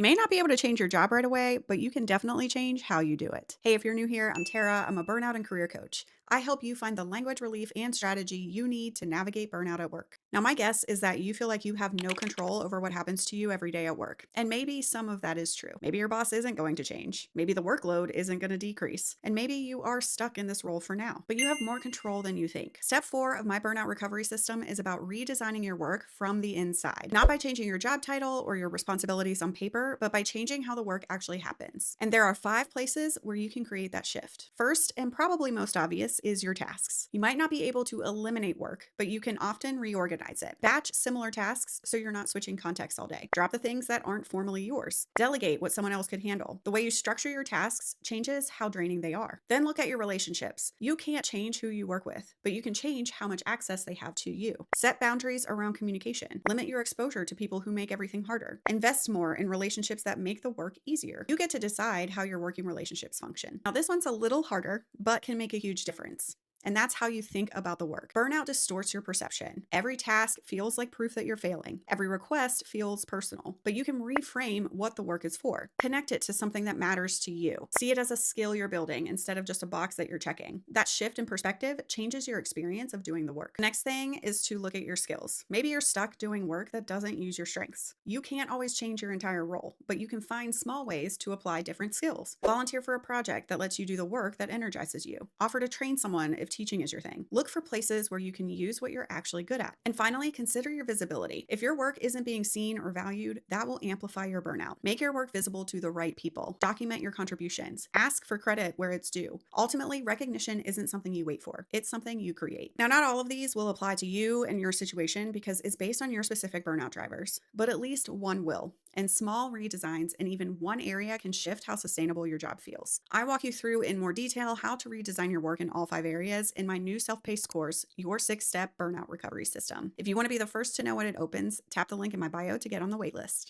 You may not be able to change your job right away, but you can definitely change how you do it. Hey, if you're new here, I'm Tara. I'm a burnout and career coach. I help you find the language relief and strategy you need to navigate burnout at work. Now, my guess is that you feel like you have no control over what happens to you every day at work. And maybe some of that is true. Maybe your boss isn't going to change. Maybe the workload isn't going to decrease. And maybe you are stuck in this role for now, but you have more control than you think. Step 4 of my burnout recovery system is about redesigning your work from the inside, not by changing your job title or your responsibilities on paper, but by changing how the work actually happens. And there are 5 places where you can create that shift. First, and probably most obvious, is your tasks. You might not be able to eliminate work, but you can often reorganize it. Batch similar tasks so you're not switching contexts all day. Drop the things that aren't formally yours. Delegate what someone else could handle. The way you structure your tasks changes how draining they are. Then look at your relationships. You can't change who you work with, but you can change how much access they have to you. Set boundaries around communication. Limit your exposure to people who make everything harder. Invest more in relationships that make the work easier. You get to decide how your working relationships function. Now, this one's a little harder, but can make a huge difference. And that's how you think about the work. Burnout distorts your perception. Every task feels like proof that you're failing. Every request feels personal, but you can reframe what the work is for. Connect it to something that matters to you. See it as a skill you're building instead of just a box that you're checking. That shift in perspective changes your experience of doing the work. Next thing is to look at your skills. Maybe you're stuck doing work that doesn't use your strengths. You can't always change your entire role, but you can find small ways to apply different skills. Volunteer for a project that lets you do the work that energizes you. Offer to train someone if teaching is your thing. Look for places where you can use what you're actually good at. And finally, consider your visibility. If your work isn't being seen or valued, that will amplify your burnout. Make your work visible to the right people. Document your contributions. Ask for credit where it's due. Ultimately, recognition isn't something you wait for. It's something you create. Now, not all of these will apply to you and your situation because it's based on your specific burnout drivers, but at least one will. And small redesigns in even one area can shift how sustainable your job feels. I walk you through in more detail how to redesign your work in all 5 areas in my new self-paced course, Your 6-Step Burnout Recovery System. If you want to be the first to know when it opens, tap the link in my bio to get on the waitlist.